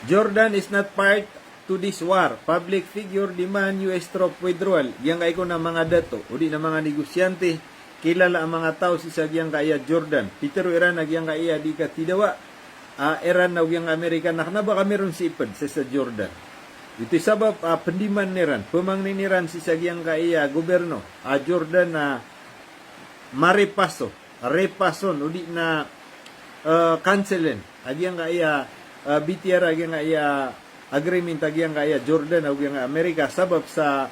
Jordan is not part to this war. Public figure demand US troop withdrawal. Yang kay ko na mga dato, udi na mga negosyante, kilala ang mga tao si sagyang kaya Jordan. Pero Iran nagyang kaya di ka tidawa. Iran na ugyang Amerika naknaba kami ron si ipad sa Jordan. Ito sabab pendiman ni Iran. Pemangnin ni Iran si sagyang kaya goberno. Jordan na repason, udi na cancelen. Agyang kaya BTR agyang kaya agreement agyang kaya Jordan agyang Amerika sabab sa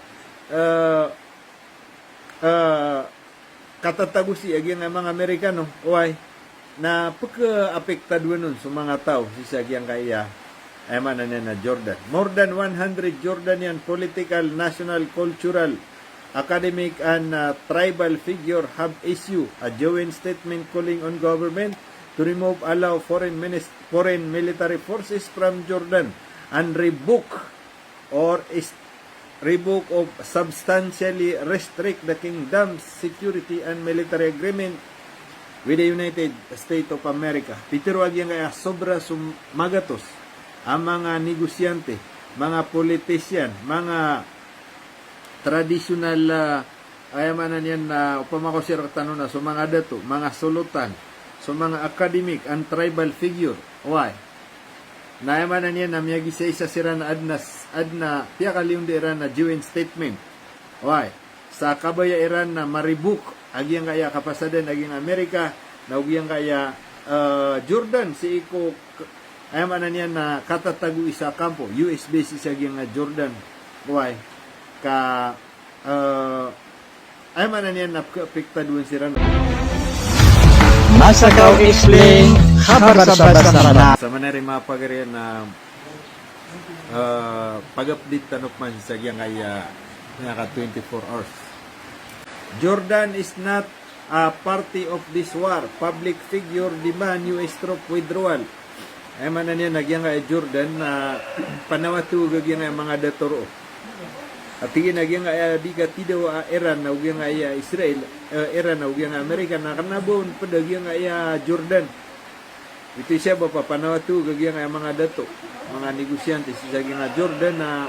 katatagusi agyang mga Amerikano why na pagka-apektado nun sa mga tao si agyang kaya ay manan na Jordan. More than 100 Jordanian political, national, cultural, academic and tribal figure have issued a joint statement calling on government to allow foreign military forces from Jordan and revoke or substantially restrict the kingdom's security and military agreement with the United States of America. Pero wag yan kaya sobra sumagatos ang mga negosyante, mga politician, mga traditional ayamanan yan na upamako sir tanong na so mga dato, mga sulutan, so mga academic and tribal figure. Why? Nayamanan yan na miyagi sa isa sira na adna tiya kaliyung di Iran na joint statement. Why? Sa kabaya Iran na maribuk agyang kaya kapasadan agyang Amerika na agyang kaya Jordan si iko ayamanan yan na katatagu isa kampo US base isa agyang Jordan. Why? Ayamanan yan na apektaduan sira na Masakaw explain kabar sa basa. Sa manari mga pagarian na pag-update tanok man sa sagyang kaya naka 24 hours. Jordan is not a party of this war. Public figure demand US troop withdrawal. Ay man niya nagyang kay Jordan na panawatugag yung mga datoro. At tingin nagyang kaya di ka tidaw Iran na ugyang kaya Israel, Iran na ugyang Amerika na kanabon padagyang kaya Jordan. Ito siya ba papanawatugag yung mga dato, mga negosyante sa nga Jordan na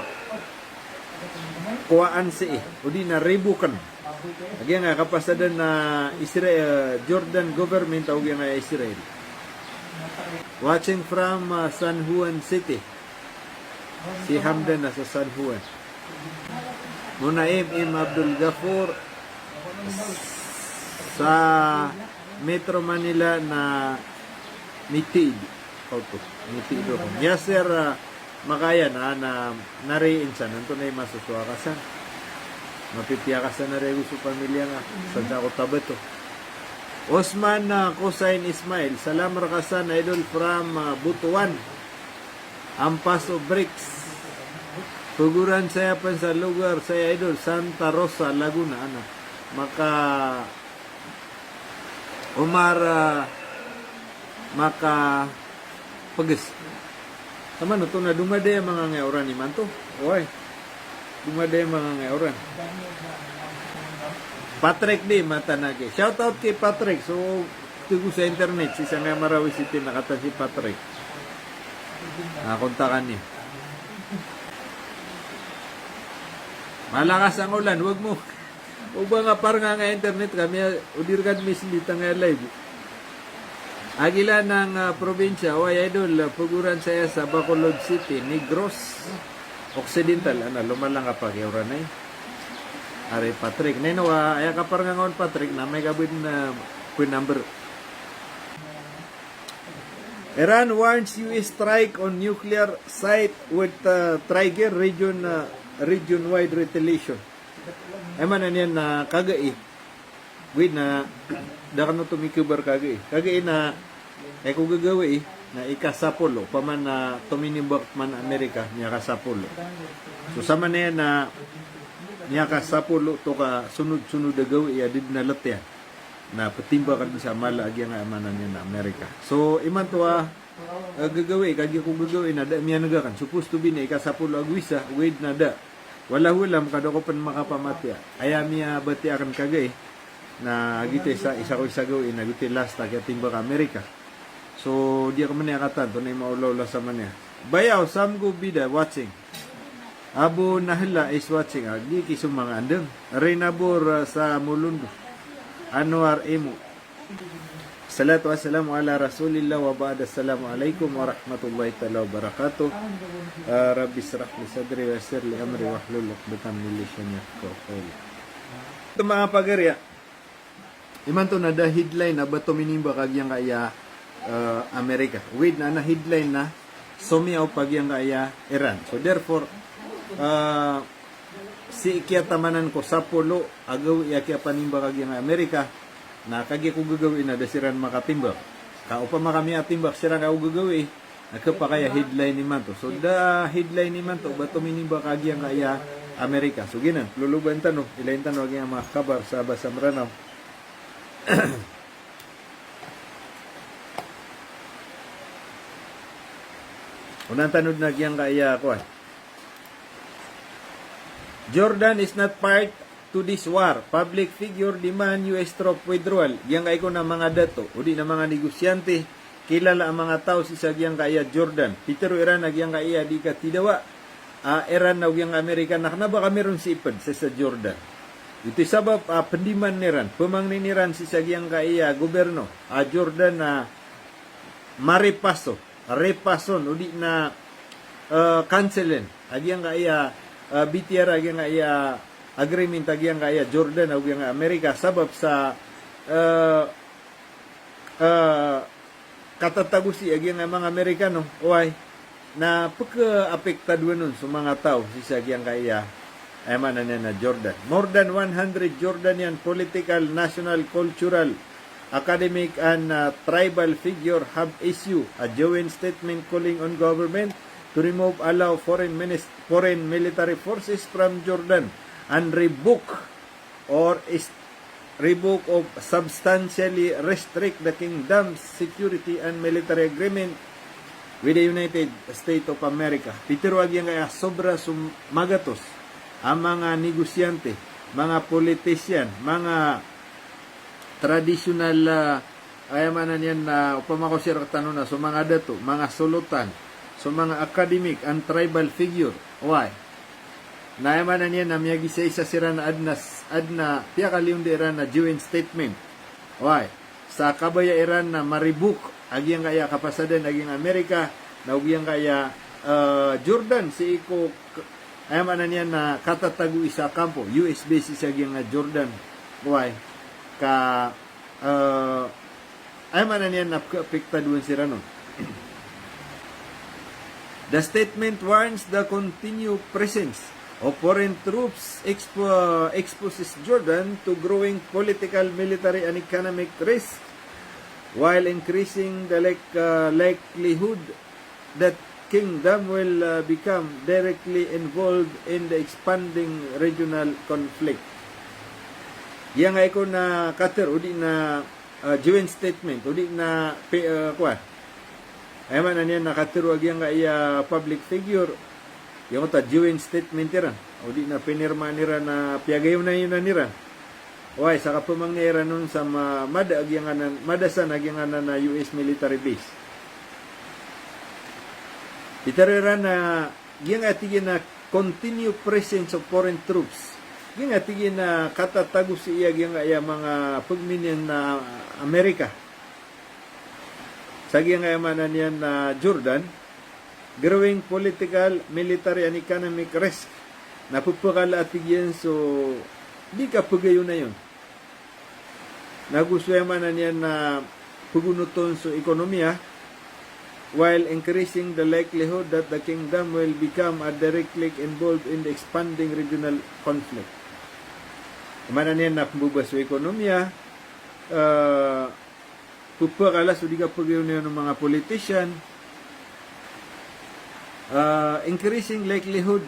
kuwaan si o di na rebukan. Nagyang nga kapasadan na Israel, Jordan government o ugyang kaya Israel. Watching from San Juan City. Si Hamdan na sa San Juan. Muna Abdul Ghaffur sa Metro Manila na Nitid. Nitid do. Yasser Makayan na nariinsan. Nanto na yung masusuwa kasan. Mapipya kasan na rin gusto pamilya nga. Sa ako tabato. Osman Kusain Ismail, salam rakasan idol from Butuan, Ampaso Bricks. Tuguran saya pa sa lugar saya idol Santa Rosa, Laguna ana. Maka Omar maka pagis. Tama no to na dumade mga ngaoran ni manto. Oy. Dumade mga ngaoran. Patrick di matanage. Shout out kay Patrick. So tugo sa internet si Sangay Marawi City nakata si Patrick. Kontakan niya. Malakas ang ulan, wag mo. O ba nga parang nga internet kami udirgan mislita nga live. Agila ng probinsya, o idol, puguran saya sa Bacolod City, Negros Occidental, lumalang kapag yawra na Ari Patrick. Nino, aya ka parang ngon Patrick na may gabin na number. Iran warns US strike on nuclear site with trigger region-wide retaliation. Ay man yan na kagai. Wait na dakan na tumikubar kagai. Kagai na kung gagawi na ikasapulo paman na tuminibak man Amerika niya kasapulo. So sama na yan na niya kasapulo to ka sunod-sunod na gawi adid na latya na patimba kan sa malaagi nga amanan niya na Amerika. So iman to gagawi kagi ko gagawi na da miya nagakan supposed to be na ikasapulo agwisa wait na da wala hulam kada ko pan makapamatya aya miya bati akan kagay na gite sa isa ko isagawi na gite last ta timba ka Amerika. So di ako man yakatan to na maulaw la sa man niya Bayaw, Samgo Bida, watching. Abu Nahla is watching. Di kisong mga andeng. Reynabur sa Mulundo. Anwar Emu. Salatu wassalamu ala rasulillah wa ba'da. Assalamualaikum warahmatullahi ta'ala wabarakatuh. Rabbi srah li sadri wa yassir li amri wa hlul 'uqdatam min lisani yafqahu qawli. Ito mga pagarya. Iman to na da headline na bato minimba kagyang kaya Amerika. With na headline na sumiyaw pagyang kaya Iran. So therefore si ikia tamanan ko sa pulo agaw ikia panimba kagyang Amerika na kagi ko gagawin na dasiran makatimbak. Kaupa makami atimbak sira ka gagawin. Nakapa kaya headline ni man to. So da headline ni man to bato minimba kagyang kaya Amerika. So ginan luluban tanong ilain tanong ang mga kabar sa Basa Maranaw. Unang tanod na giyang kaya ko. Jordan is not part to this war. Public figure demand US troop withdrawal. Giyang kaya ko na mga dato. Udi na mga negosyante. Kilala ang mga tao sa giyang kaya Jordan. Pitero Iran na giyang kaya di ka tidawa. Iran na giyang Amerika. Naknaba kami ron si ipad sa Jordan. Ito sabab pendiman niran. Pemangnin niran si sagyang kaya goberno. Jordan na repason. Udi na cancelen. Agyang kaya BTR agyang kaya agreement agyang kaya Jordan agyang Amerika. Sabab sa katatagusi agyang mga Amerikano. Uy, na pagka-apektado nun sa mga tao si sagyang kaya na Jordan. More than 100 Jordanian political, national, cultural, academic, and tribal figure have issued a joint statement calling on government to allow foreign military forces from Jordan and revoke or substantially restrict the kingdom's security and military agreement with the United States of America. Pitiro agyang kaya sobra sumagatos ang mga negosyante, mga politician, mga traditional ayamanan yan na upamako siya tanong na so mga dato, mga sulutan, so mga academic and tribal figure. Why? Naayamanan yan na miyagi sa isa sira na adna tiya kaliyung di Iran na joint statement. Why? Sa kabaya Iran na maribuk agyang kaya kapasadan agyang Amerika na agyang kaya Jordan si iko ayamanan yan na katatagu isa kampo US base sa agyang Jordan. Why? Ayamanan yan na apektaduan sira nun. The statement warns the continued presence of foreign troops exposes Jordan to growing political, military, and economic risk while increasing the likelihood that kingdom will become directly involved in the expanding regional conflict. Yang ay ko na kater udi na joint statement udi na ayman na niya nakatero agyang kaya public figure yung ta joint statement ira udi na pinirma nira na piyagayon na yun na nira. Why sa kapamangera nun sa madasan agyang na US military base. Itarira na giyang atigin na continued presence of foreign troops. Giyang atigin na katatago siya giyang kaya mga pagminyan na Amerika. Sa giyang kaya manan yan na Jordan, growing political, military, and economic risk. Napupakala atigyan so di ka pagayon na yun. Nagustuhan manan yan na pugunuton sa ekonomiya, while increasing the likelihood that the kingdom will become directly involved in the expanding regional conflict. Manan yan na pumbuba sa ekonomiya, pupakala so di ka pagayon na yun ng mga politician, increasing likelihood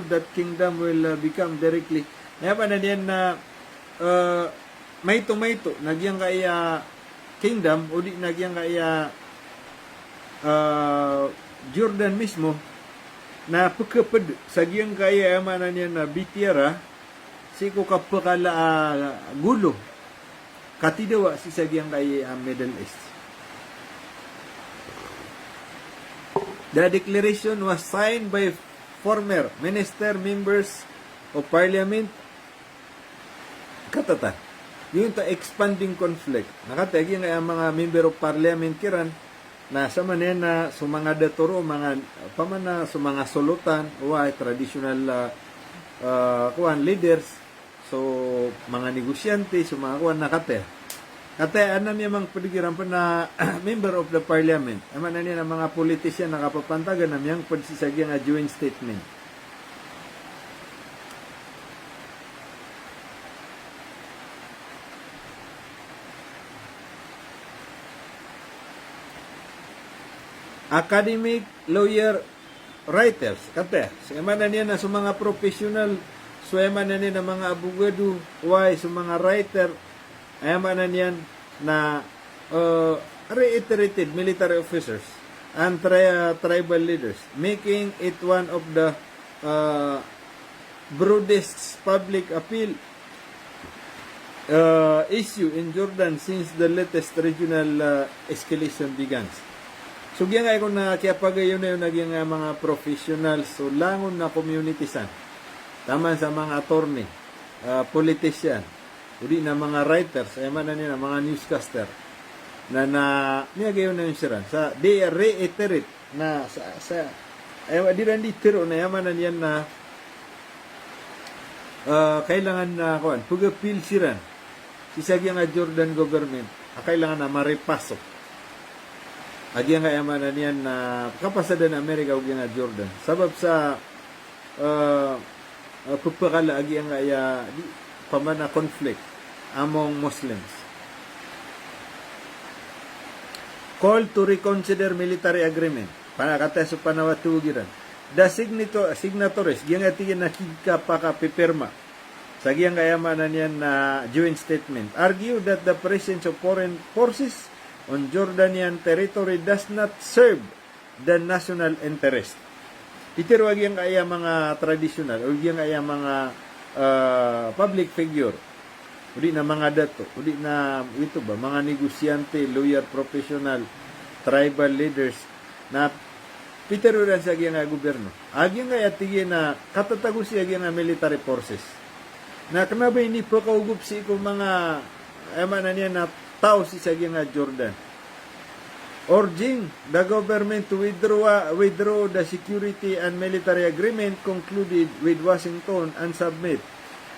that kingdom will become directly. Nayapan na yan na may-to, nagyang kaya kingdom o di nagyang kaya Jordan mismo na pagkapad sa giyang kaya amanan niya na bitira si ko kapakala gulo katidawa si sa giyang kaya Middle East. The declaration was signed by former minister, members of parliament. Katata. Yung ta expanding conflict. Nakatagi nga ang mga member of parliament kiran na sa manen na sumanga daturo mga pamana sumanga sulutan o traditional kuan leaders, so mga negosyante, so mga kuan nakate. Kate anam yung padigiran pa na member of the parliament. Ama na niya ng mga politician nakapapantagan na yang pagsisagyan nga joint statement. Academic, lawyer, writers, kate. So ama na niya na sa mga professional, so ama na niya na mga abogado, why sa mga writer, ayaman na niyan na reiterated military officers and tribal leaders, making it one of the broadest public appeal issue in Jordan since the latest regional escalation began. So, diyan nga kung nakiapagayon na yung naging mga professionals, so langon na community san, taman sa mga attorney, politician, uli na mga writers, ay man na nila, mga newscaster, na niyagayon na yung siran. They reiterate na ay di rin tiro na yaman na niyan na kailangan na pag-appeal siran. Sisagyan nga Jordan government, kailangan na maripasok. Agyan nga yaman na niyan na kapasada na Amerika o nga Jordan. Sabab sa pagpakala agyan nga pamana conflict among Muslims. Call to reconsider military agreement. Panakata sa panawatugiran. The signatories, giyang atigin na pipirma. Sa giyang kayamanan yan na joint statement. Argue that the presence of foreign forces on Jordanian territory does not serve the national interest. Itiro giyang kaya mga traditional o giyang kaya mga public figure, uli na mga dato, uli na ito ba, mga negosyante, lawyer, professional, tribal leaders, na piteruran sa agyan nga gobyerno. Agyan nga yatigin na katatago siya agyan nga military forces. Na kanabay ni pagkaugup si kung mga eman na niya na tao si sa agyan nga Jordan. Urging the government to withdraw the security and military agreement concluded with Washington and submit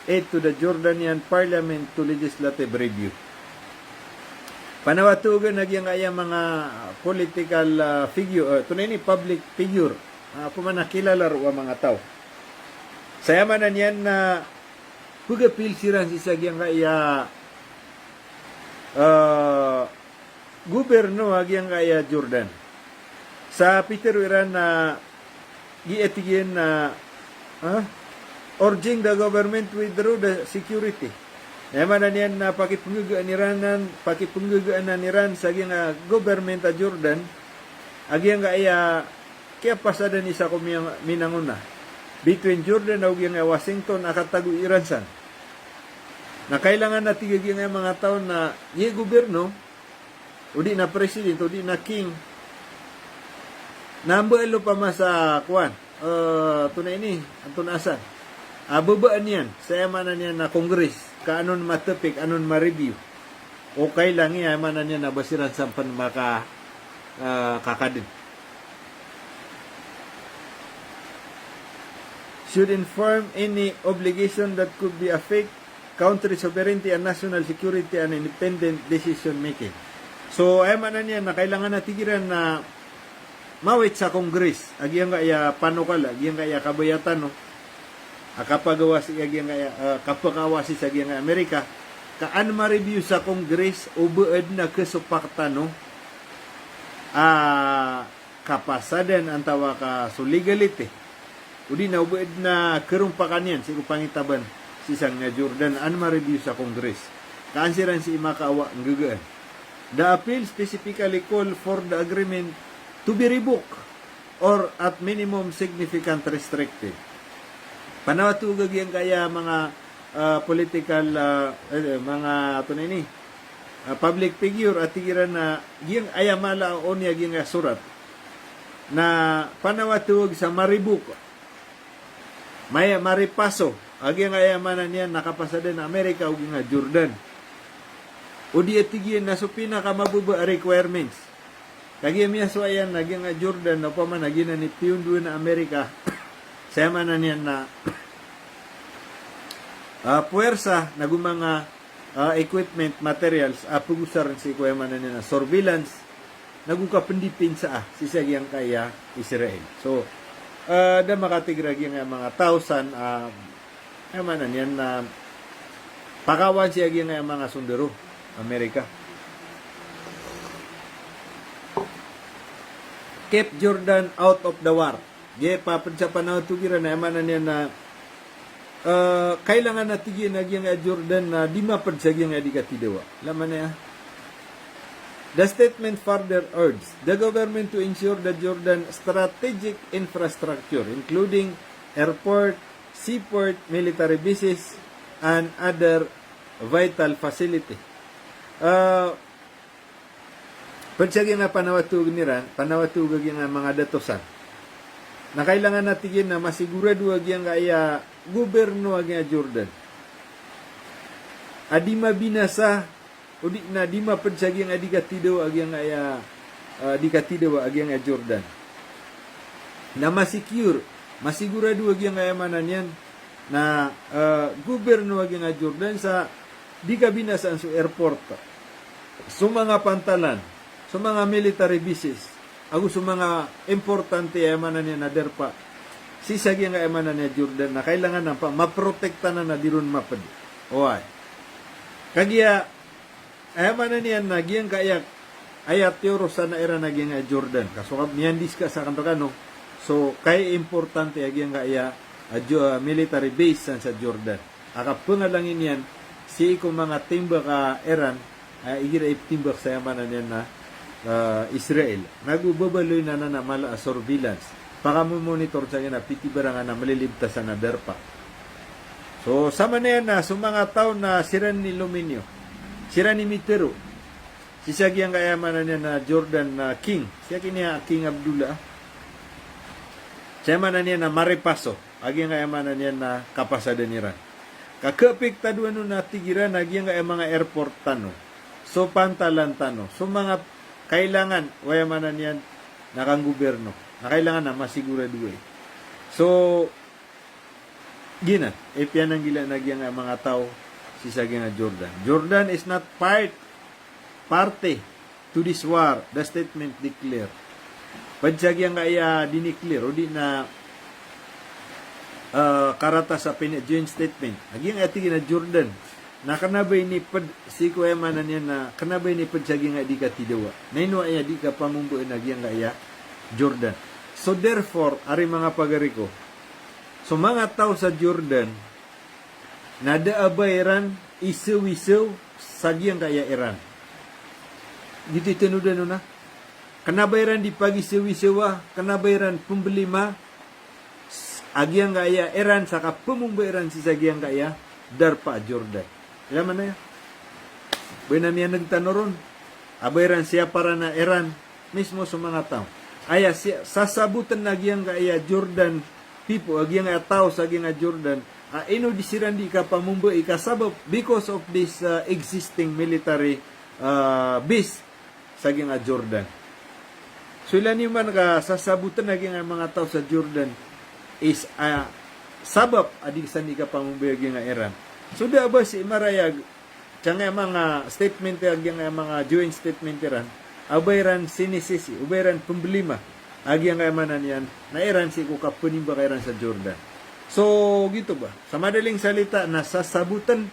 it to the Jordanian Parliament to legislative review. Panawatugan nagyang ayang mga political figure, tunay ni public figure, kung man nakilala ro mga tao. Sayaman na niyan na pag-appeal siran si sagyang kaya gobyerno agyang kaya Jordan. Sa Peter Wiran na giatigin na urging the government withdraw the security. Naman na niyan na pakipunggugaan na Iran sa agyang government a Jordan, agyang kaya pasada ni sa kumiyang minanguna between Jordan o agyang Washington akatago Iran san. Na kailangan na tigagin ang mga taon na yung gobyerno, o di na president, o di na king, nambaalo pa sa kuwan, tunay ni, ang tunasan. Babaan yan, sa yaman na niya na Congress, kaanon matapik, anon ma-review. Okay lang yan, yaman na niya na basiran sa kakadin. Should inform any obligation that could be affect country sovereignty and national security and independent decision making. So, ayaman na niya na kailangan na tigiran na mawit sa Congress. Agyang kaya panukal, agyang kaya kabayatan, no? Kapagawasi, agyang kaya kapagawasi sa agyang Amerika. Kaan ma-review sa Congress, ubuad na kasupakta, no? Kapasadan ang tawa ka so legality. Udi na ubuad na karumpakan yan, sigo pangitaban si isang nga Jordan, ano ma-review sa Congress. Kaansiran si Imakawa ang gagaan. The appeal specifically call for the agreement to be revoked or at minimum significant restricted. Panawatugag yan kaya mga political mga public figure at tigiran na yung ayamala o niya yung surat na panawatuog sa Maribuk, may Maripaso, agi nga yamanan niya nakapasada na Amerika ug nga Jordan. O di atigyan na so pinakamabuba requirements. Kagi miya so ayan nagi nga Jordan na pa man nagi na ni piundo na Amerika. Saya man na niyan na puwersa na mga equipment, materials, pugusar si kuya man na niya na surveillance nagukapendipin sa sisagyang kaya Israel. So, da makatigrag yung mga tausan, manan yan na pakawan siya yung mga sundero, Amerika. Cape Jordan out of the war. Ye, papad sa panahon tugiran na manan yan na kailangan natigin yung Jordan na di mapadsag yung adikatidawa. Laman na yan. The statement further urged the government to ensure the Jordan strategic infrastructure, including airport, seaport, military bases, and other vital facility. Pagsagin na panawatug yung mga datosan. Na kailangan natigin na masigurado yung kaya gobyerno yung Jordan. Adi mabinasa o di na di mapadsagi ang adikatido agyang adikatido agyang Jordan na masecure masigurado agyang ayamanan yan na gobyerno agyang Jordan sa di kabinasaan sa airport sa mga pantalan sa mga military bases ago sa mga importante ayamanan yan na derpa sisagi ang ayamanan ni Jordan na kailangan na pa maprotekta na diron mapad oay kagya ayaman na niyan nagyang kayak ayat teoro sa naera nagyang Jordan. Kasukab niyan diska sa kanto so kay importante agyang kaya military base sa Jordan. Akapungalangin yan si ikong mga timbak Iran igira itimbak sa ayaman na niyan na Israel. Nagubabaloy na mala surveillance. Pakamumonitor sa na pitibaranga na malilibtas na derpa. So sama na yan na sa mga taon na siran ni Luminio. Sira ni Mitero. Siya giyang kayamanan niya na Jordan na King. Siya kiniya King Abdullah. Siya manan niya na Maripaso. Agiyang kayamanan niya na kapasada niran. Kakapik taduan nun na tigiran. Agiyang kayang mga airport tano. So pantalan tano. So mga kailangan. Wayamanan niyan na kang gobyerno. Na kailangan na masigurado. So gina. Epian ang gila na agiyang mga tao. Sisagi nga Jordan. Jordan is not party to this war. The statement declare. Padsagi ang kaya diniklear o di na karata sa joint statement. Nagyang atigin na Jordan na kanabay ni si kuya manan yan na kanabay ni padsagi nga di ka tidawa. Nainwa iya di ka pamumbuin nagyang kaya Jordan. So therefore, ari mga pagariko, so mga tao sa Jordan nadaabayran isaw-isaw sagyang kaya Iran. Dito itinudan na. Kanabayran di pagi isaw-isaw, kanabayran pembelima, agyang kaya Iran, saka pumumbayran si sagyang kaya darpa Jordan. Ilaman na yan. Buwan na nagtanoron. Abayran siya para na Iran, mismo sa mga tao. Aya, sasabutan na agyang kaya Jordan, people, agyang kaya tao sa agyang Jordan, ino disiran di ka pamumbo ikasabab because of this existing military base sa ginga Jordan. So ilan yung man ka sasabutan naging mga tao sa Jordan is sabab adik sa di ka pamumbo ginga Iran. So da ba si Marayag tiyang mga statement yung mga joint statement Iran abayran sinisisi ubayran pembelima agyang manan yan na Iran si kukapunin ba Iran sa Jordan. So, gito ba? Sa madaling salita, nasasabutan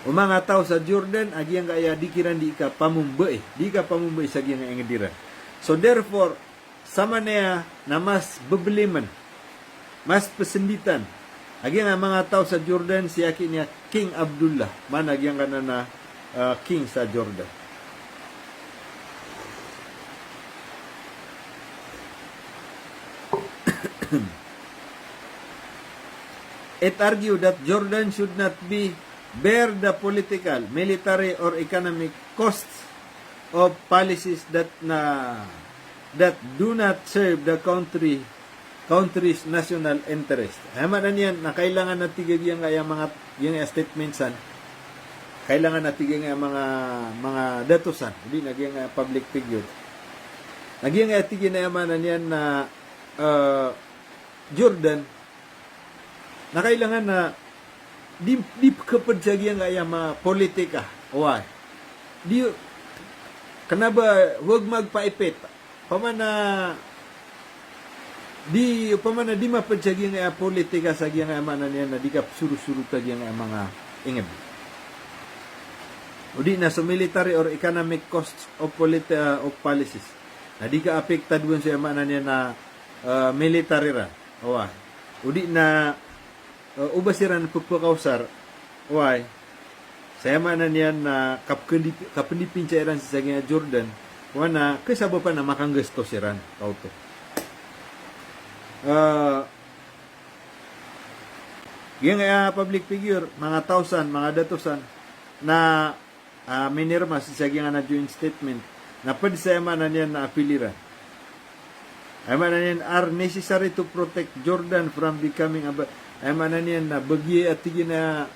o mga tao sa Jordan, agyang kaya di kiran di ka pamumboy. Di ka pamumboy sa agyang ingadiran. So, therefore, sama niya na mas bebliman, mas pesenditan. Agyang mga tao sa Jordan, si akin niya King Abdullah. Man, agyang ka na king sa Jordan. It argued that Jordan should not bear the political, military, or economic costs of policies that that do not serve the country's national interest. Haman niyan na kailangan natigig yung mga yung statementsan. Kailangan natigig yung mga datusan, hindi naging public figure. Naging atigin na yaman niyan na Jordan na kailangan na di kapadsagyan nga yung mga politika. Why? Di kanaba wag magpaipit. Pamana di mapadsagyan nga politika sa gyang amanan niyan na di ka suru-suru tag yung mga ingeb. O di na so military or economic costs of policies. Na di ka apektad sa amanan niya na military ra. Why? O di na ubasiran pagpakausar. Why? Saya mana niyan na kapendipin cairan sa saging Jordan, wana kasaba pa na makanggasto siran kauto. Yung public figure, mga thousand, mga datusan na minirma sa saging na joint statement na pwede sa mana niyan na apiliran. Ay mana niyan are necessary to protect Jordan from becoming ay mana niyan na bagye at tigin na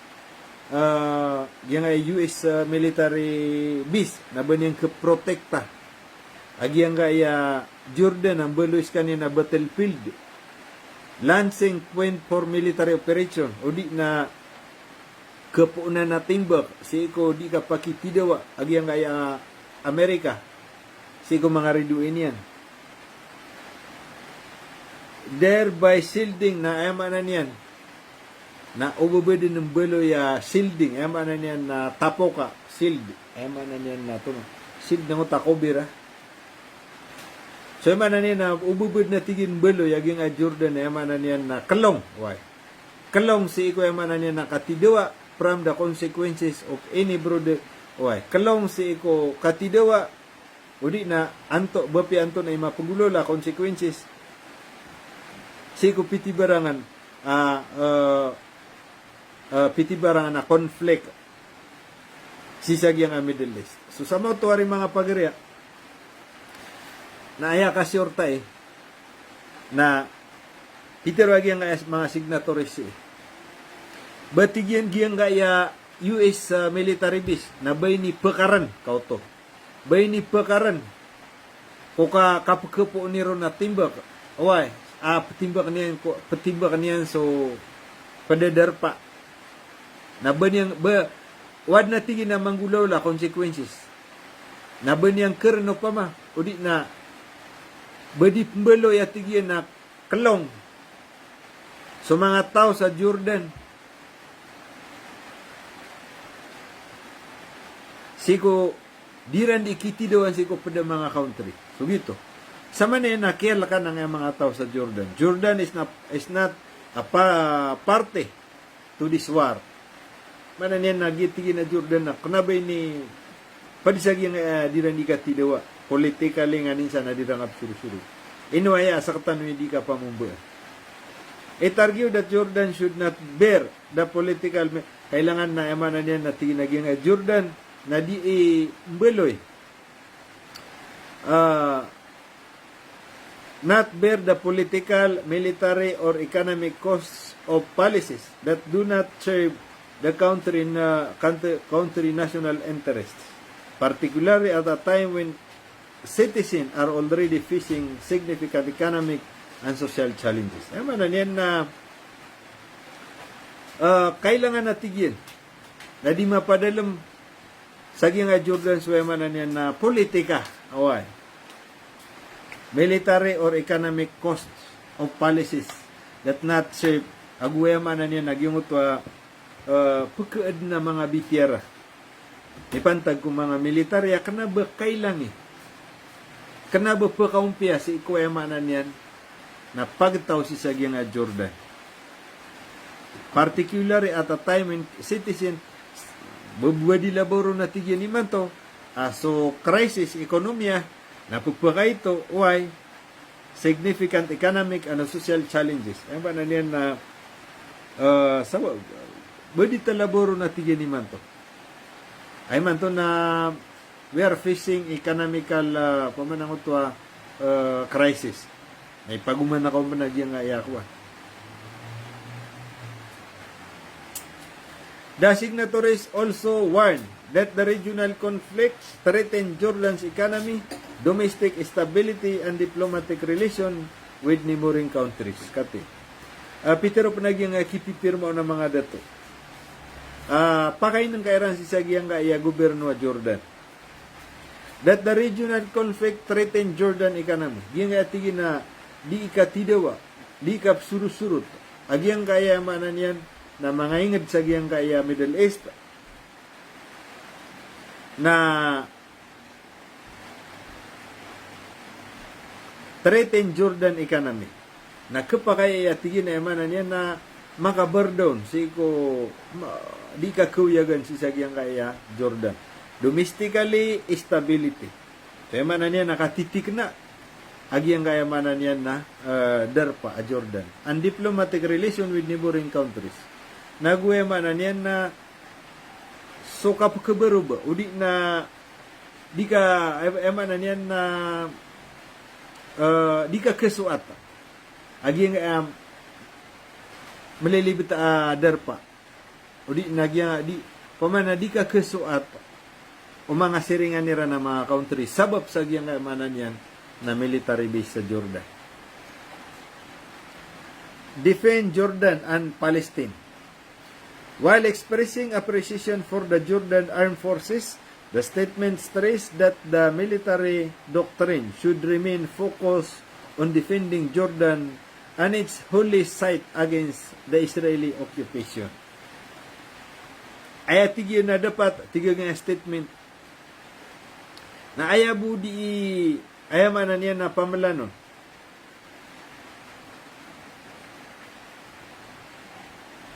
yung US military base na ba niyang kaprotekta agi yung Jordan ang balos kanina battlefield launching point for military operation o di na kapunan na timbak si ko di ka pakitidawa agi yung Amerika si ko mga riduin yan thereby shielding na ayamanan yan na ububede ng belo ya shielding ayamanan yan na tapoka shield ayamanan yan na ito shield na mo takobira so ayamanan yan na ububede na tigin belo yaging Jordan ayamanan yan na kalong why kalong si iko ayamanan yan na katidawa from the consequences of any brother why kalong si iko katidawa udi na anto bapi anto na imapagulo la consequences si iko pitibarangan pitibarangan na conflict sisag yang Middle East. So sa mga tuwari mga pagariya na aya ka syorta na hitirwag yang mga signatories batigyan giyang gaya US military base na bay ni pekaran kauto bay ni pekaran kuka kapkepo ni ron na timbak away petimbak niyan so padadarpa na ba niyang wad na tingin na manggulaw la consequences na ba niyang kerno pa ma o di na badi pembelo ya tigyan na kalong so mga tao sa Jordan siko diran ikitidawan siko pada mga country so gito sa manin na kaya ka ng mga tao sa Jordan is not a parte to this war mana niyan nagitigin na Jordan na kanabay ni padisag yung diran di ka tidawa politically nga ninsa na dirang absuru-suru inuaya sa katanoy di ka pamumbuya it argue that Jordan should not bear the political kailangan na emanan niyan na tinaging Jordan na di mbeloy not bear the political, military, or economic costs of policies that do not serve the country national interests, particularly at a time when citizens are already facing significant economic and social challenges. Manan yan na kailangan natigyan na di mapadalam sa nga Jordan manan yan na politika away military or economic costs of policies that not serve agwayaman na niya nagyungot pagkaad na mga bitiyara ipantag kong mga militarya kana ba kailang kana ba pagkaumpiya si ikwayaman na niyan na pagtaw si sagyang Jordan particularly at a time when citizen bubuwadi laboro na tigyan ni man to so crisis ekonomiya na pagpakay ito why significant economic and social challenges ayun ba na niyan na badi talaboro na tigyan ni man to ay man to na we are facing economical pamanang ito crisis. May paguman na ko managyan nga iyakwa. The signatories also warned that the regional conflicts threaten Jordan's economy, domestic stability, and diplomatic relation with neighboring countries. Kati. Pitero panagyan nga kipipirmo ng mga dato. Pakay ng kairan si Sagyang kaya gobyerno wa Jordan. That the regional conflict threaten Jordan economy. Giyang nga tigin na di ikatidawa, di ikapsurut-surut. Agyang kaya manan yan na mga ingad sa giyang kaya Middle East na threaten Jordan economy. Na kapakaya tigin na manan yan na makaburn si ko di ka kuyagan si sagyang kaya Jordan. Domestically stability. Kaya manan yan nakatitik na agyang kaya manan yan na darpa a Jordan. And diplomatic relation with neighboring countries. Naguya manan yan na so kapakabaruba udi na di ka manan yan na di ka kesuata. Agyang malilibit darpa udi nagya di pamana di ka kesuata o mga siringan nira na mga country sabab sa gyang manan yan na military base sa Jordan. Defend Jordan and Palestine. While expressing appreciation for the Jordan Armed Forces, the statement stressed that the military doctrine should remain focused on defending Jordan and its holy site against the Israeli occupation. Ay tigyo na dapat, tigyo nga statement na ayabu di ayamanan niya na pamalanon.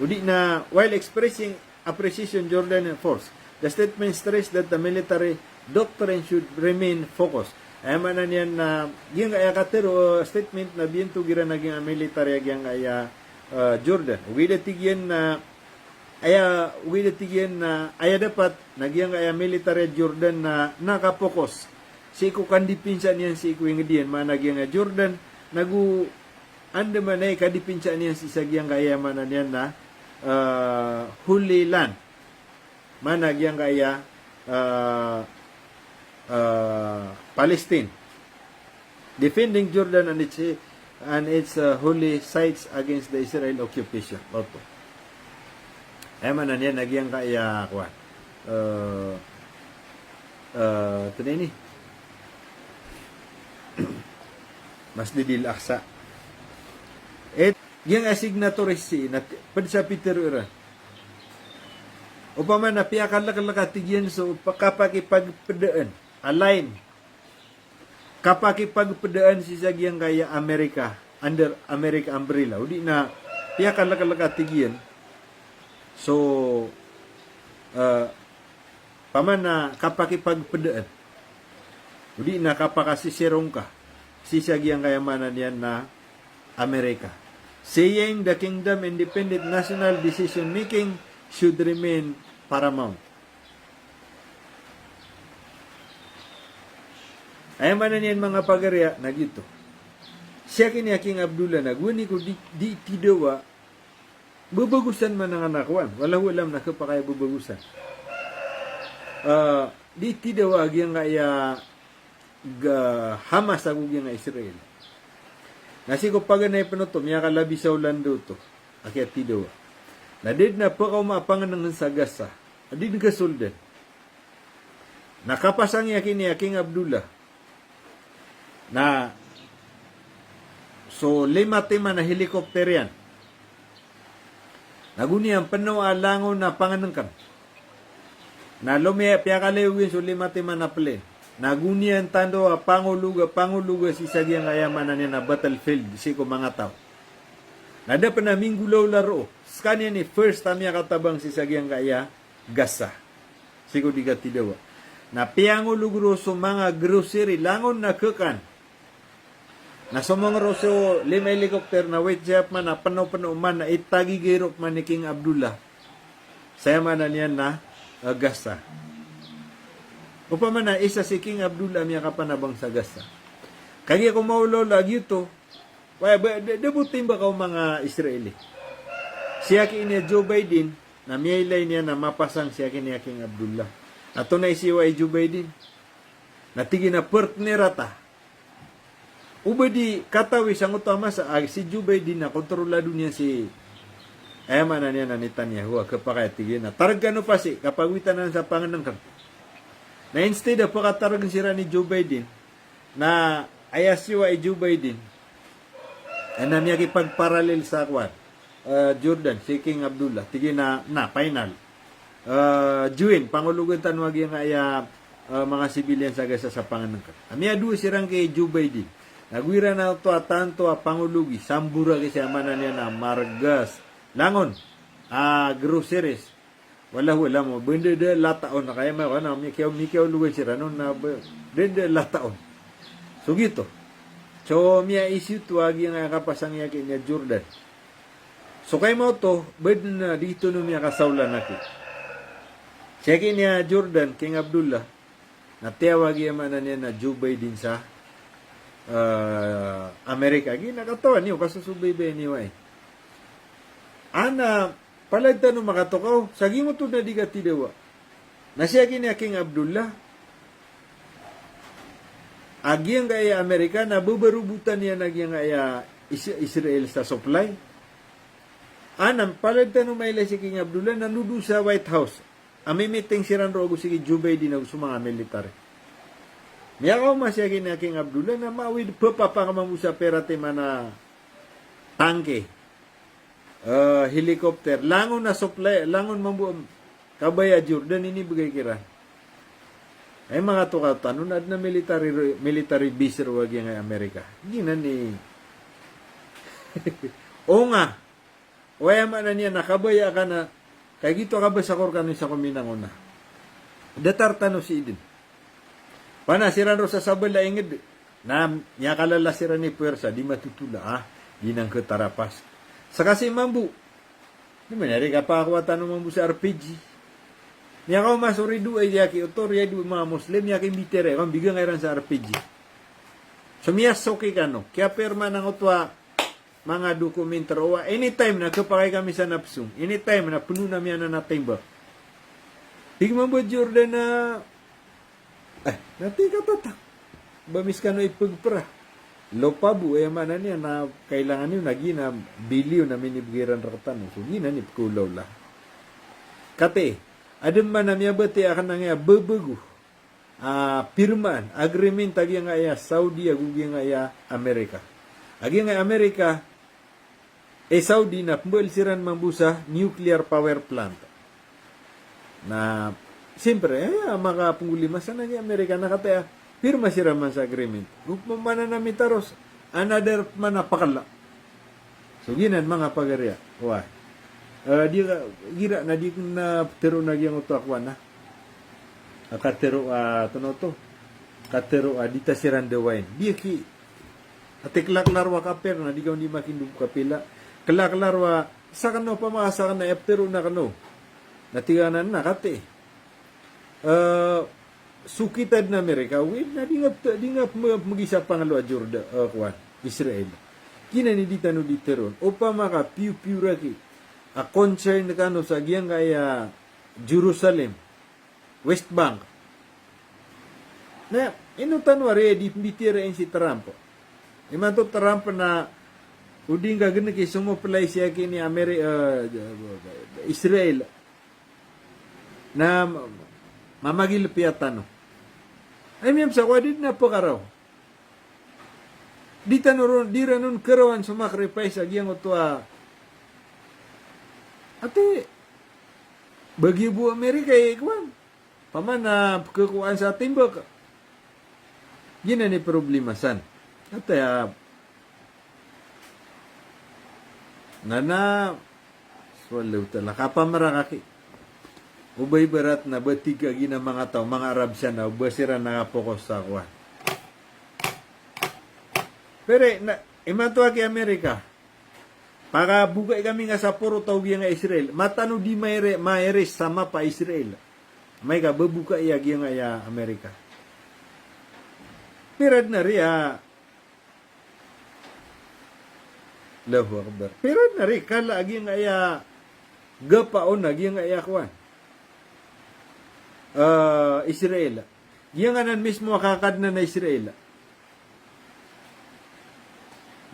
Udi na, while expressing appreciation Jordan and force, the statement stressed that the military doctrine should remain focused. Ayamanan niya na, yung kaya katero statement na biento gira naging military yung kaya Jordan. Wida tigyan na, aya dapat, nagyang kaya military Jordan na nakapokus. Si ko kandipinsa niyan si ko yung diyan, managyang Jordan, andaman ay kadipinsa niyan si sagyang kaya manan yan na, Holy Land. Managyang kaya Palestine. Defending Jordan and its holy sites against the Israel occupation. Opo. Ay manan yan nagyang kaya kuan. Tunay ni. Mas didil aksa. Yang asignatories si pad sa Peter Ura. Upama na piakalak-lakatigyan so kapakipagpadaan align kapakipagpadaan si sagyang kaya Amerika under America umbrella. Udi na piakalak-lakatigyan so paman na kapakipagpadaan. Udi na kapakasisirong ka si sagyang kayamanan yan na Amerika. Saying the kingdom independent national decision making should remain paramount. Ay manan yan mga pagarya nagito. Siya kini King Abdullah nagwani ko di tidawa bubagusan man ang anakwan. Walang na kapakaya bubagusan. Di tidawa gyang kaya Hamas ang nga Israel. Nasi ko paganay panutom, ya kalabi sa ulando to. Akyat tidawa. Nadid na po kao maapangan ng sa Gaza. Adid ka suldan. Nakapasang yakin ni King Abdullah. Na so 5 tema na helikopter yan. Naguni ang panawalangon na panganangkan. Na lumaya piyakalewin so 5 tema na plane. Nagunian tando panguluga si sagyang ayaman niya na battlefield si ko mga tao. Nada pa na minggulaw laro. Skanya ni first time niya katabang si sagyang kaya Gaza. Si ko di katidawa. Na piyangulugro so mga grocery langon na kekan. Na so mga roso 5 helicopter na wait jap man na panaw man na itagi girop man ni King Abdullah. Saya man niya na Gaza. Upama na isa si King Abdullah miya kapanabang sa Gaza. Kaya kung maulo lagi ito, debutin ba ka mga Israeli? Siya kini Joe Biden, na miyaylay niya na mapasang siya kini King Abdullah. Ato na isiwa ay Joe Biden. Natigi na partner ata. Ubadi katawi sang utama sa si Joe Biden na kontrolado niya si mana niya na Netanyahu kapakatigi na targano pa si kapagitan sa panganang na instead of pagkatarag sira ni Joe Biden na ayasiwa ay Joe Biden na niya kipagparalel sa kwan Jordan si King Abdullah tigi na final Juin pangulugan tanwag yung mga civilian sa gasa sa panganang amiya duwa sirang kay Joe Biden nagwira na ito tanto pangulugi sambura kasi mana niya na margas langon groceries wala mo benda de lataon na kaya may ano mikiaw lugar sira no na benda lataon so gitu so miya issue to agi nga kapasang yaki niya Jordan so kay mo to bed na dito no miya kasawlan naki siya niya Jordan King Abdullah na tiyawag yaman na niya na Joe Biden sa Amerika ginakatawan niyo kasusubay niyo ana palagtan no makatukaw sagi mo to na di ka tidawa na siya kini King Abdullah agyang kaya Amerika na bubarubutan niya nagyang kaya Israel sa supply anam palagtan no maila si King Abdullah nanudu sa White House amimiting siran rogo si Joe Biden na mga military miyakaw masya kini King Abdullah na mawid papapangamamu sa perate mana tangke helicopter langon na supply langon mambuam kabaya Jordan ini bagay kira ay mga tukaw tanunad na military base wag yang Amerika gina ni o nga waya man na niya nakabaya ka na kay gito ka ba sa korkan sa kuminang una datar tano si idin panasiran ro sa sabala ingid na niya kalala sira ni puwersa di matutula ginang ketarapas sa kasi mambu. Di ba nari ka pa ako tanong mambu sa RPG. Niya ka masuridu ay yaki otorya di mga Muslim yaki bitere kung bigang ayran sa RPG. So miya soki ka no. Kaya perma ng utwa mga dokumento wa anytime na kapakay kami sa napsum. Anytime na puno na miya na natin ba. Tigman ba Jordan na nati ka tatak. Bamis ka no ipagpra. Lopabu mana niya na kailangan niyo nagina bilyo na minibigiran rakatan so gina ni kulaw la kate adem man na miya bati akan nga bebugu pirman agreement agi nga Saudi agugi nga Amerika agi nga Amerika Saudi na pembel siran mambusa nuclear power plant na siyempre maka pengulimasan na ni Amerika na kate pirma si Raman sa agreement. Kung mana na mitaros, another manapakala. So, ginan mga pagarya. Why? Di ka, gira na di na tero na gyang ito akwa na. Katero, to. Katero, dita si Randawain. Di ki, ati klaklarwa kaper na di ka hindi makindub kapila. Klaklarwa, sa kano pamasa ka na, eptero na kano. Natiganan na, kate. Sukitad na Amerika, na di nga mag-isa pangalo a Jordan, Israel. Kina ni dita no diteron. Opa maka piu-piu raki. A concern na kano sa giyang kaya Jerusalem, West Bank. Na, inutan wari, di bitirain si Trump. Imanto Trump na uding gagana kay sumupalay siya kini Israel na mamagil piyatano. Ay miyam sa kwadid na po karaw. Di ranon karawan sumakripay sa giyang utwa. Ate, bagi bu Amerika ikwan. Paman na kekuan sa timbak. Gina ni problema san. Ate, nana, swalaw tala. Kapamarakaki. Ubay barat na batig agi na mga tao, mga Arab siya na, basira na focus sa kuwan. Pero, imatuwa kay Amerika, para bugay kami nga sa puro tawag nga Israel, matano di mayres sama pa Israel. May ka, babuka iyag nga Amerika. Pero na rin, Allahu Akbar. Pero nari kala agi nga iya gapaon agi nga iya kuan. Israel. Giya nga nan mismo kakad na Israel.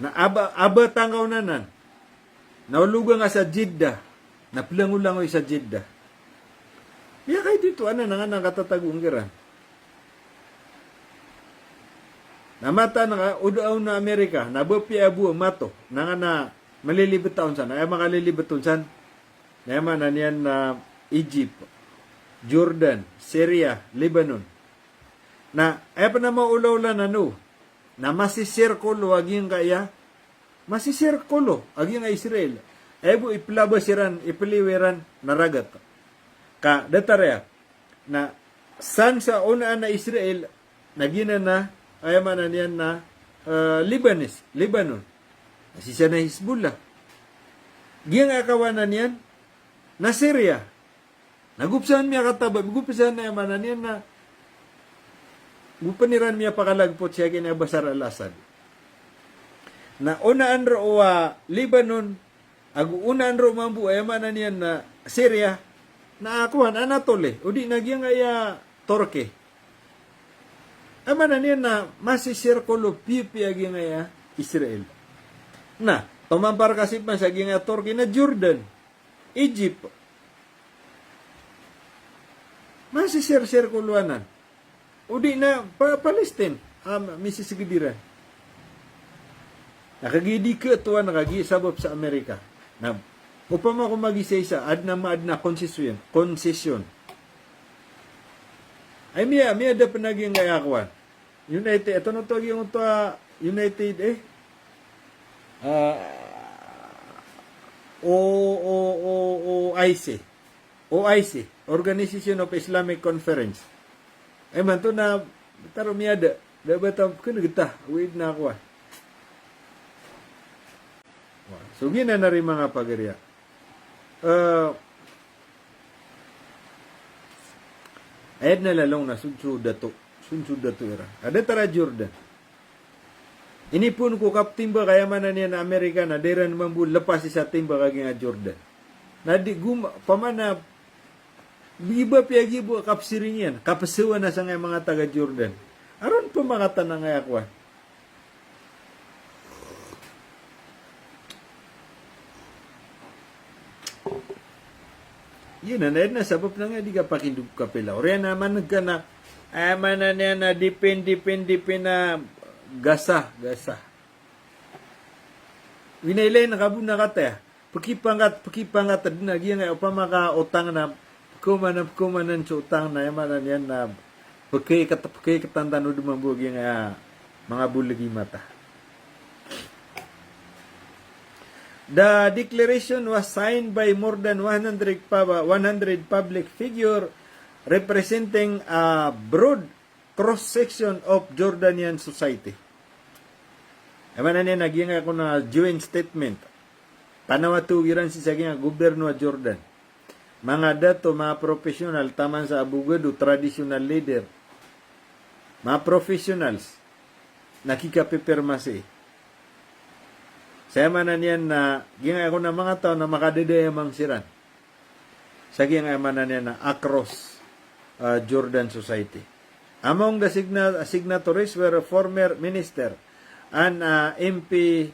Na aba tangaw na nan. Nauluga nga sa Jeddah. Naplangulangoy sa Jeddah. Iya kay dito ana nga nang katatagong giran. Namata nga udaw na Amerika, nabapi abu mato, nga na malilibet taon san, ay makalilibet taon san, naman na niyan na Egypt, Jordan, Syria, Lebanon. Na, ay pa na maulaw lang na masisirkulo aging kaya, masisirkulo aging Israel. Ay bu iplabasiran, ipiliwiran, naragat. Ka, datarya, na san sa unaan na Israel, nagina na, ay man niyan na Lebanon. Asi siya na Hezbollah. Giyang akawanan niyan na Syria. Nagupsan miya kataba, gupsan na man niyan na gupaniran miya pakalagpot siya kina Bashar al-Assad. Na unaan ro Lebanon, unaan ro mambu ay man niyan na Syria na akuan Anatole, udi nagyang aya Turkey. Ama na niya na masisirkulo pipi agi nga Israel. Na, tumampar kasi pa sa agi nga Turkey na Jordan, Egypt. Masisirkuluanan. Udi na Palestine, misisigidiran. Nakagidi ka tuwa nakagisabot sa Amerika. Na, upama ko mag-isa-isa, adna konsesyon. Ay miya da panaging ngayakwan. United, ito na ito yung United, OIC, Organization of Islamic Conference. Ay man to na, taro miya da ba ito, kunagita, wait na ako So, gina na rin mga pagariya. Ayad na lalong na sunsud dato era. Ada tara Jordan. Ini pun ko kap timba kaya mana niya na Amerika na deran mambu lepas sa timba kagi nga Jordan. Na di gum pamana biba piagi bu kap siringan, kapsewa na sa nga mga taga Jordan. Aron pamakatan na nga akwa. Yun na sabab na nga di ka pakindug kapila. Ore naman nagkana man na niya na dipin na gasa. Winailay na kabun na kata. Pakipangat na giya nga upamaka utang na kumanan sa utang na yaman na niya na pagkay katandano dumambog yung mga bulagi mata. The declaration was signed by more than 100 public figure representing a broad cross-section of Jordanian society. Eman na niya, naging ako na joint statement. Panawatugiran si saging gobyerno ng Jordan. Mga dato, mga professional, taman sa abogado, traditional leader. Mga professionals, nakikapipirmasi. Saya man na niya na, gingay ako na mga tao na makadidayamang siran. Saging eman na niya na across Jordan society. Among the signatories were a former minister and MP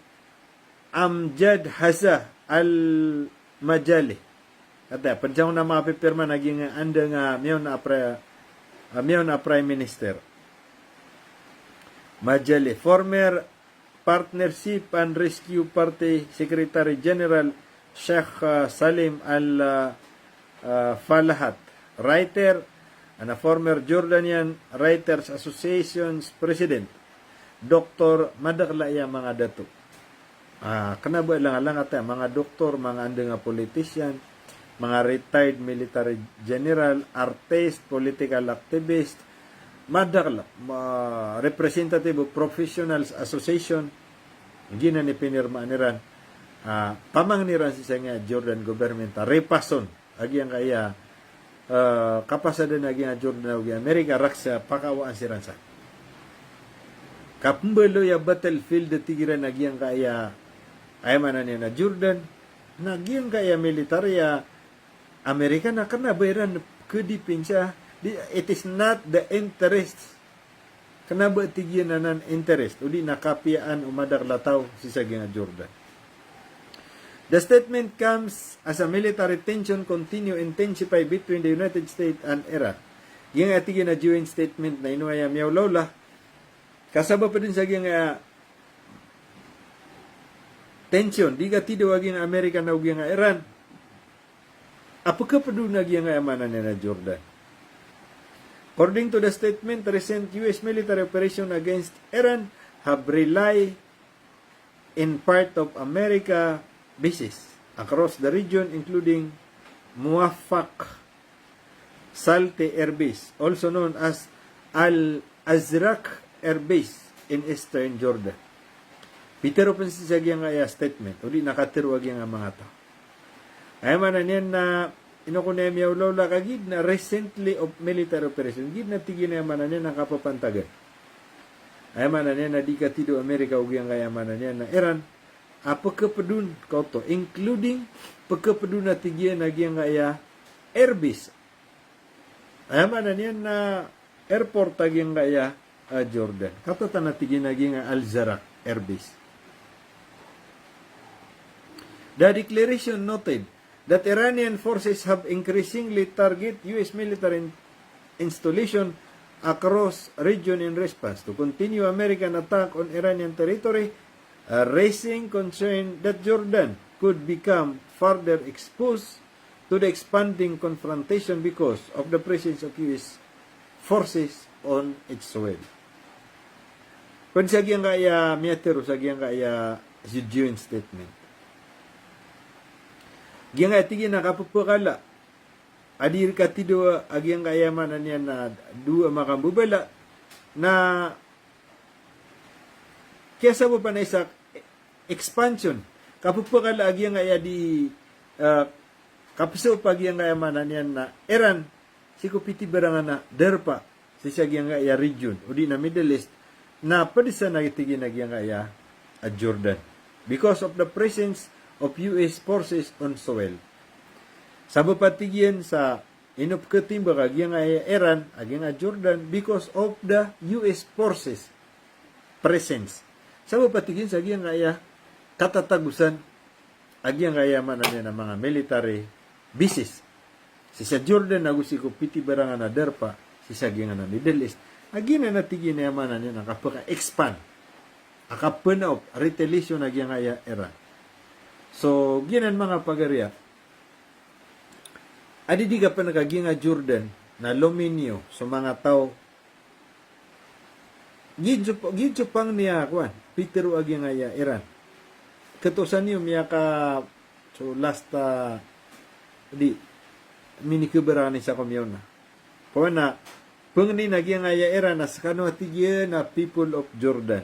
Amjad Haza al-Majali. Kata, pansang na mapipirma naging anda nga miyon na Prime Minister. Majali, former Partnership and Rescue Party Secretary General Sheikh Salim al-Falahat, writer and a former Jordanian Writers Association's President, Dr. Madaglaya mga dato. Kanaba lang at mga doktor, mga anda nga politician, mga retired military general, artist, political activist, madagla, representative of professionals association, hindi na ni pinirma niran, pamang niran siya nga Jordan government, repason, agi ang kaya, kapasada na agi nga Jordan agi Amerika, raksa, pakawaan si Ransa. Kapumbalo ya battlefield, tigiran agi ang kaya, Ay man niya na Jordan, nagyan kaya militarya Amerika na kana bayran kedipinsa. It is not the interest. Kana ba tigyan na nan interest. Udi nakapiyaan umadak lataw si Saging Jordan. The statement comes as a military tension continue intensify between the United States and Iran. Yung atigin na joint statement na inuaya miyaw lawla, kasaba pa din sa nga tension, di ka tido aging Amerika na ug nga Iran. Apo ka pa doon nga amanan na Jordan. According to the statement, the recent U.S. military operation against Iran have relied in part of America bases across the region including Muwafaq Salte Air Base, also known as Al-Azraq Air Base in Eastern Jordan. Pitero pa sa giyang statement, uli nakatirwag yung mga tao. Ay man niyan na inukunem yaw lola kagid na recently of military operation, gid na tigin na man niyan nakapapantagan. Ay man niyan na di ka tido Amerika ug yang kaya man niyan na Iran, apakapadun kauto, including pagkapadun na tigyan na giyang kaya airbase. Ay man niyan na airport taging kaya Jordan. Katata na tigyan na giyang Al-Azraq Airbase. The declaration noted that Iranian forces have increasingly target U.S. military installation across region in response to continue American attack on Iranian territory, raising concern that Jordan could become further exposed to the expanding confrontation because of the presence of U.S. forces on its soil. Kung sa giyang kaya miyatero, sa giyang kaya joint statement. Giyang kaya tigin nakapupakala. Adir katido agiyang kaya manan niya na dua makambubala na kesa mo pa na isa expansion. Kapupakala agiyang kaya di kapiso pag yang kaya manan niya na Iran, sikupiti barangan na derpa sa siya giyang kaya region o di na Middle East na padisa nagitigin na giyang kaya at Jordan because of the presence of U.S. forces on soil. Sabo patigyan sa inupkatimba kagiyang kaya Iran aging at Jordan because of the U.S. forces presence. Sabo patigyan sa giyang kaya katatagusan agiyang kaya manan niya ng mga military bases. Si sa Jordan nagusi ko piti barangan na derpa si sa giyang na Middle East. Agina na tigin na yaman niya nakapaka-expand. Akapunaw, retaliation na giyang kaya Iran. So, ginan mga pagariya. Adi di ka pa nakaginga Jordan na luminyo sa mga tao. Gidso pang niya, kuwan, pitero agiyang kaya Iran. Katusan niyo, miya ka, so last, minikubara ni sa komyon na. Kuwan na, pangni nagyang aya era na skano atigyan na people of Jordan.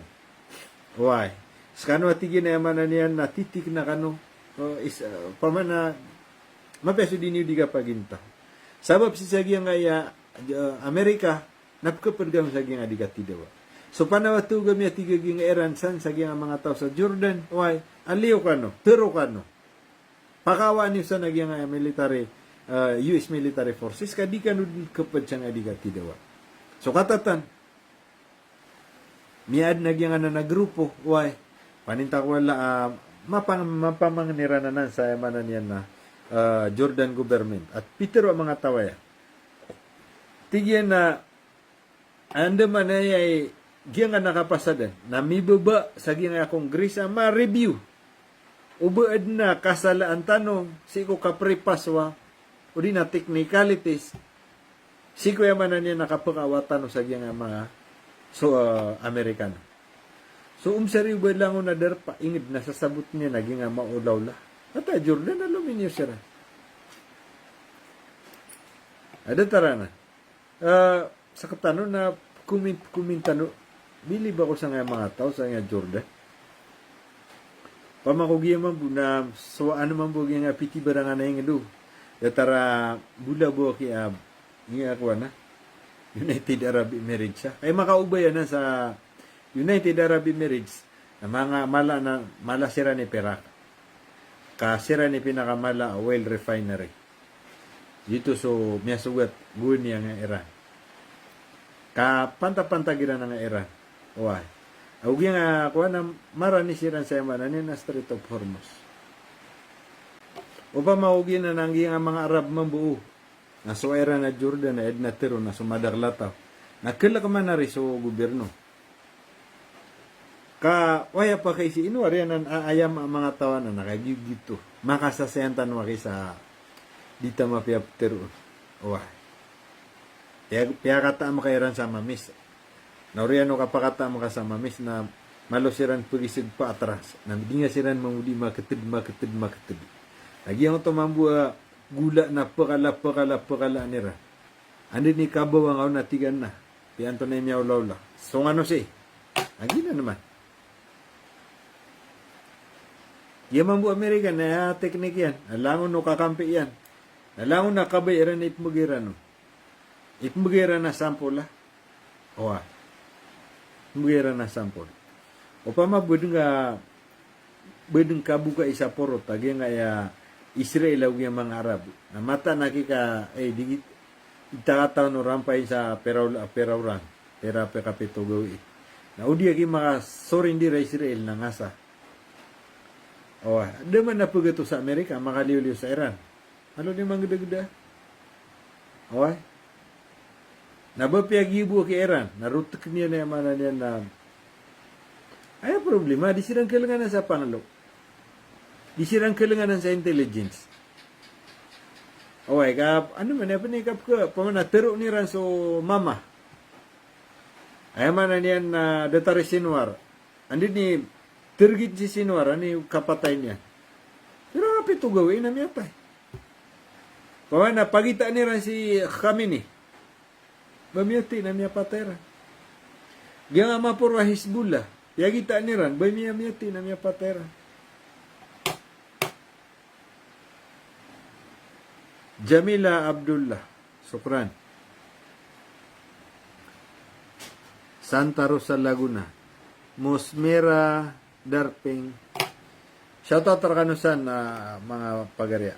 Why? Skano atigyan na yaman na niyan na titik na kano. Pamana, mapeso din yung di ka paginta. Sabab si sagyang aya Amerika, napkapadgam sagyang adikatidawa. So panawatugam ya tigaging eran san sagyang mga tao sa Jordan. Why? Aliyo kano, turo kano. Pakawa niyo sa nagyang aya military U.S. military forces kadi kanud kapad siyang adikatidawa. So katatan miad nagyang na grupo why paninta ko wala mapamangniran na sa emanan yan na Jordan government at pitero ang mga tawaya. Tigyan na andaman ay giyang nga nakapasadan na mibaba sa giyang nga kongresa ma-review ubaad na kasalaan tanong si ko kaprepaswa o di na technicalities, si kuya man na niya nakapakawatan sa giyang mga Amerikano. So, umsari ba lang na derpa, ingid na sasabot niya, naging maulaw la. At Jordan, aluminyo siya. Ada tara na. Sa katano na kumintano, bili ba ko sa nga mga tao sa nga Jordan? Pamakugiya man po na, so ano man po nga piti barangan na yung do. Tara bula bo kaya ako na United Arab Emirates siya. Ay makaubayan na sa United Arab Emirates Na mga mala sira ni Perak. Kasira ni pinakamala oil refinery. Dito so miyasugat gunya nga Iran. Panta-panta gira nga Iran. Why? Augi nga kuha na marani siran sa ni na Strait of Hormuz. Upa maugi na nanggi nga mga Arab mambuo. Na so Iran na Jordan na edna tero na sumadarlataw. Nakila ka man na rin so gobyerno. Waya pa kay si Inuar yan ang aayam ang mga tawanan na kagig dito. Makasasentan mo kay sa dita mapiaptero. Wah. Kaya kata mo kay Iran sa mamis. Nauriano ka pa kata mo ka sa mamis na malusiran pugisig pa atras. Nang siran mamudi makatid. Lagi ang tumambua gula na pakala nira. Andi ni kabaw ang na tigan na. Pianto na imiyaw lawla. So ano si? Lagi na naman. Yaman bu Amerika na teknik yan. Nalangon no kakampi yan. Nalangon na kabay iran na ipmugira no. Ipmugira na sample la. Owa. Ipmugira na sample. O pa mabudong kabuka isa porot. Tagi nga ya Israel yung mga Arab. Na mata nakika digit itakataw no rampay sa perauran. Pera pekapito gawi. Na udi agi mga sorin dira Israel na ngasa. Oh, daman na pagato sa Amerika, makaliw-liw sa Iran. Ano ni mga gada-gada? Oh, nabapiagibo kay Iran, narutok niya na yung mana niya na ay problema, di silang kailangan sa pangalo. Di silang kailangan sa intelligence. Oh, ano man, panikap ka, pamanatero ni Iran so mama. Ay mana niya na datari Sinwar. Andi ni Tirgit si Sinwar, ano yung kapatay niya. Pero nga pito gawin na miyatay. Kawan na, pagita ni rin si Khamenei. Bamiyati na miya patera. Gaya nga mapurwa Hezbollah. Yagita ni rin, bamiyati na miya patera. Jamila Abdullah. Sukran. Santa Rosa Laguna. Musmira Darping. Shoutout Rakanusan na mga pagarya.